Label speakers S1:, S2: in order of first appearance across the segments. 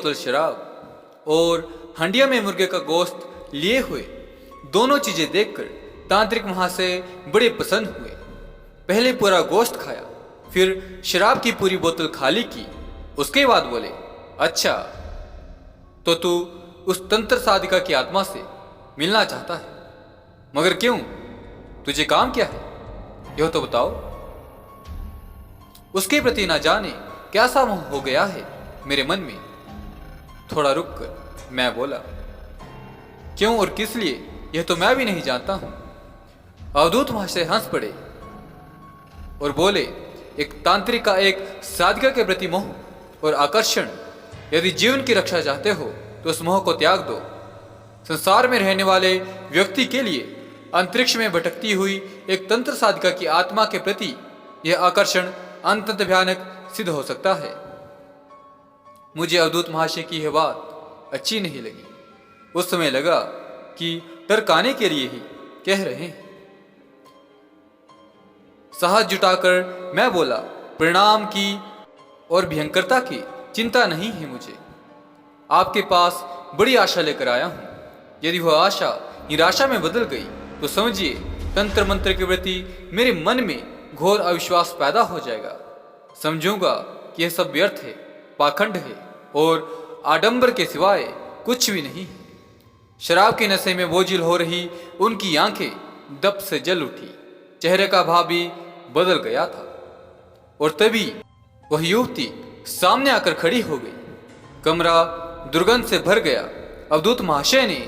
S1: बोतल शराब और हंडिया में मुर्गे का गोश्त लिए हुए दोनों चीजें देखकर तांत्रिक महाशय बड़े पसंद हुए। पहले पूरा गोश्त खाया, फिर शराब की पूरी बोतल खाली की। उसके बाद बोले, अच्छा तो तू उस तंत्र साधिका की आत्मा से मिलना चाहता है, मगर क्यों? तुझे काम क्या है यह तो बताओ। उसके प्रति ना जाने कैसा मोह हो गया है मेरे मन में। थोड़ा रुक कर मैं बोला, क्यों और किस लिए यह तो मैं भी नहीं जानता हूं। अवधूत महाशय हंस पड़े और बोले, एक तांत्रिक का एक साधिका के प्रति मोह और आकर्षण, यदि जीवन की रक्षा चाहते हो तो उस मोह को त्याग दो। संसार में रहने वाले व्यक्ति के लिए अंतरिक्ष में भटकती हुई एक तंत्र साधिका की आत्मा के प्रति यह आकर्षण अत्यंत भयानक सिद्ध हो सकता है। मुझे अवधूत महाशय की यह बात अच्छी नहीं लगी। उस समय लगा कि टरकाने के लिए ही कह रहे हैं। साहस जुटाकर मैं बोला, परिणाम की और भयंकरता की चिंता नहीं है मुझे। आपके पास बड़ी आशा लेकर आया हूं। यदि वह आशा निराशा में बदल गई तो समझिए तंत्र मंत्र के प्रति मेरे मन में घोर अविश्वास पैदा हो जाएगा। समझूंगा कि यह सब व्यर्थ है, पाखंड है और आडंबर के सिवाय कुछ भी नहीं है। शराब के नशे में बोझिल हो रही उनकी आंखें दब से जल उठी, चेहरे का भाव भी बदल गया था। और तभी वह युवती सामने आकर खड़ी हो गई। कमरा दुर्गंध से भर गया। अवधूत महाशय ने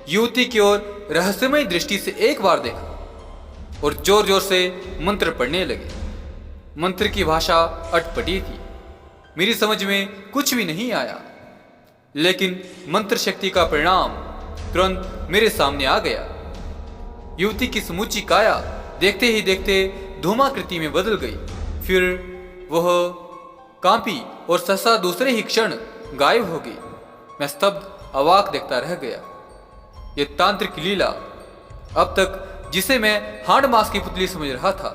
S1: युवती की ओर रहस्यमय दृष्टि से एक बार देखा और जोर जोर से मंत्र पढ़ने लगे। मंत्र की भाषा अटपटी थी, मेरी समझ में कुछ भी नहीं आया, लेकिन मंत्र शक्ति का परिणाम तुरंत मेरे सामने आ गया। युवती की समूची काया देखते ही देखते धूमाकृति में बदल गई। फिर वह कांपी और सहसा दूसरे ही क्षण गायब हो गई। मैं स्तब्ध अवाक देखता रह गया। यह तांत्रिक लीला अब तक जिसे मैं हाड़ मास की पुतली समझ रहा था,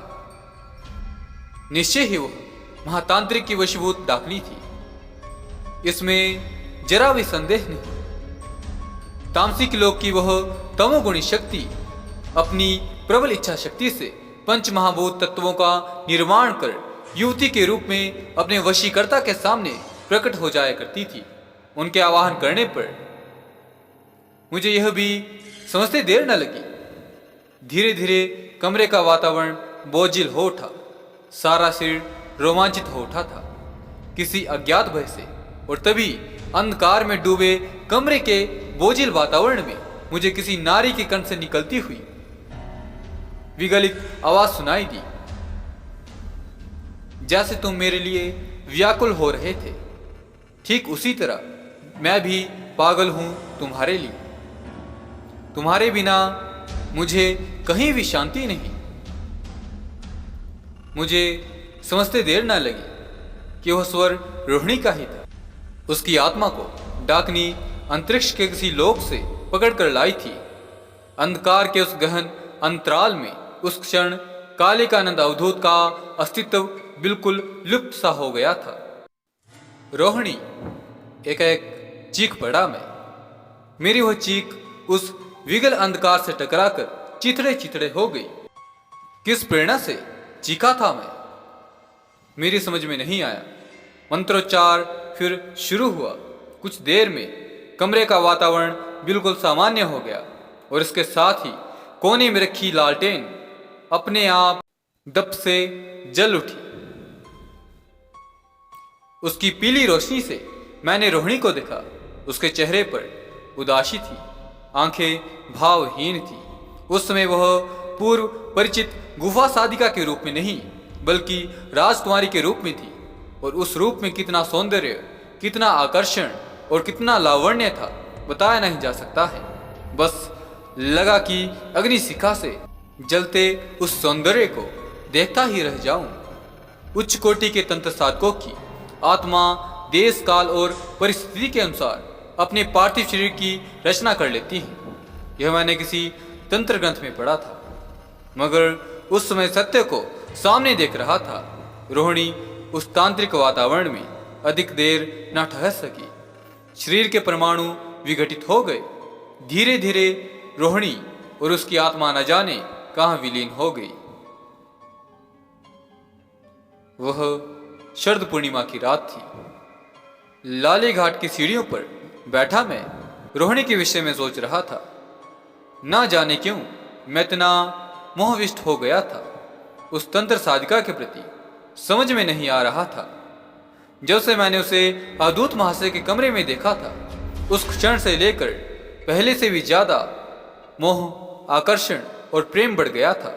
S1: निश्चय ही वह महातांत्रिक की वशीभूत डाकनी थी। इसमें जरा भी संदेह नहीं। तामसिक लोक की वह तमोगुणी शक्ति अपनी प्रबल इच्छा शक्ति से पंच महाभूत तत्वों का निर्माण कर युवती के रूप में अपने वशीकर्ता के सामने प्रकट हो जाया करती थी। उनके आवाहन करने पर मुझे यह भी समझते देर न लगी। धीरे धीरे कमरे का वातावरण बोझिल हो उठा। सारा शरीर रोमांचित हो उठा था किसी अज्ञात भय से। और तभी अंधकार में डूबे कमरे के बोझिल वातावरण में मुझे किसी नारी के कंठ से निकलती हुई विगलित आवाज सुनाई दी, जैसे तुम मेरे लिए व्याकुल हो रहे थे, ठीक उसी तरह मैं भी पागल हूं तुम्हारे लिए। तुम्हारे बिना मुझे कहीं भी शांति नहीं। मुझे समझते देर न लगी कि वह स्वर रोहिणी का ही था। उसकी आत्मा को डाकनी अंतरिक्ष के किसी लोक से पकड़कर लाई थी। अंधकार के उस गहन अंतराल में उस क्षण कालिकानंद अवधूत का अस्तित्व बिल्कुल लुप्त सा हो गया था। रोहिणी, एक चीख पड़ा मैं। मेरी वह चीख उस विगल अंधकार से टकराकर चिथड़े चिथड़े हो गई। किस प्रेरणा से चीखा था मैं, मेरी समझ में नहीं आया। मंत्रोच्चार फिर शुरू हुआ। कुछ देर में कमरे का वातावरण बिल्कुल सामान्य हो गया और इसके साथ ही कोने में रखी लालटेन अपने आप दब से जल उठी। उसकी पीली रोशनी से मैंने रोहिणी को देखा। उसके चेहरे पर उदासी थी, आंखें भावहीन थी। उस समय वह पूर्व परिचित गुफा साधिका के रूप में नहीं बल्कि राजकुमारी के रूप में थी। और उस रूप में कितना सौंदर्य, कितना आकर्षण और कितना लावण्य था बताया नहीं जा सकता है। बस लगा कि अग्नि शिखा से जलते उस सौंदर्य को देखता ही रह जाऊं। उच्च कोटि के तंत्र साधकों की आत्मा देश काल और परिस्थिति के अनुसार अपने पार्थिव शरीर की रचना कर लेती है। यह मैंने किसी तंत्र ग्रंथ में पढ़ा था, मगर उस समय सत्य को सामने देख रहा था। रोहिणी उस तांत्रिक वातावरण में अधिक देर न ठहर सकी। शरीर के परमाणु विघटित हो गए। धीरे धीरे रोहिणी और उसकी आत्मा न जाने कहाँ विलीन हो गई। वह शरद पूर्णिमा की रात थी। लाली घाट की सीढ़ियों पर बैठा मैं रोहिणी के विषय में सोच रहा था। ना जाने क्यों मैं इतना मोहविष्ट हो गया था। उस तंत्र साधिका के प्रति समझ में नहीं आ रहा था। जब से मैंने उसे अवधूत महाशय के कमरे में देखा था, उस क्षण से लेकर पहले से भी ज्यादा मोह, आकर्षण और प्रेम बढ़ गया था।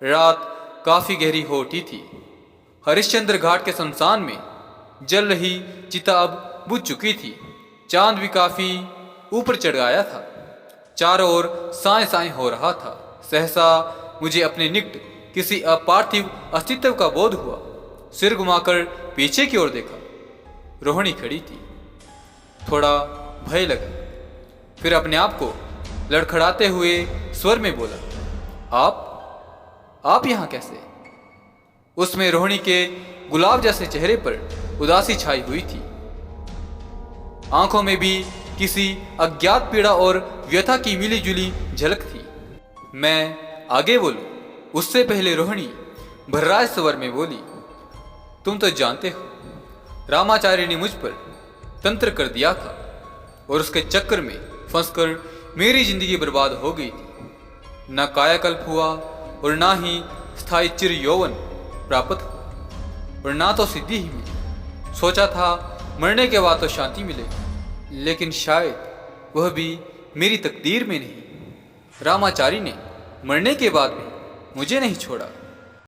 S1: रात काफी गहरी हो उठी थी। हरिश्चंद्र घाट के शमशान में जल रही चिता अब बुझ चुकी थी। चांद भी काफी ऊपर चढ़ गया था। चारों ओर साए साए हो रहा था। सहसा मुझे अपने निकट किसी अपार्थिव अस्तित्व का बोध हुआ। सिर घुमाकर पीछे की ओर देखा। रोहिणी खड़ी थी। थोड़ा भय लगा। फिर अपने आप को लड़खड़ाते हुए स्वर में बोला, आप यहां कैसे? उसमें रोहिणी के गुलाब जैसे चेहरे पर उदासी छाई हुई थी। आंखों में भी किसी अज्ञात पीड़ा और व्यथा की मिली जुली झलक थी। मैं आगे बोलूं उससे पहले रोहिणी भर्राए स्वर में बोली, तुम तो जानते हो रामाचार्य ने मुझ पर तंत्र कर दिया था और उसके चक्कर में फंसकर मेरी जिंदगी बर्बाद हो गई थी। न कायाकल्प हुआ और ना ही स्थायी चिर यौवन प्राप्त हुआ और ना तो सिद्धि ही मिली। सोचा था मरने के बाद तो शांति मिलेगी, लेकिन शायद वह भी मेरी तकदीर में नहीं। रामाचारी ने मरने के बाद भी मुझे नहीं छोड़ा।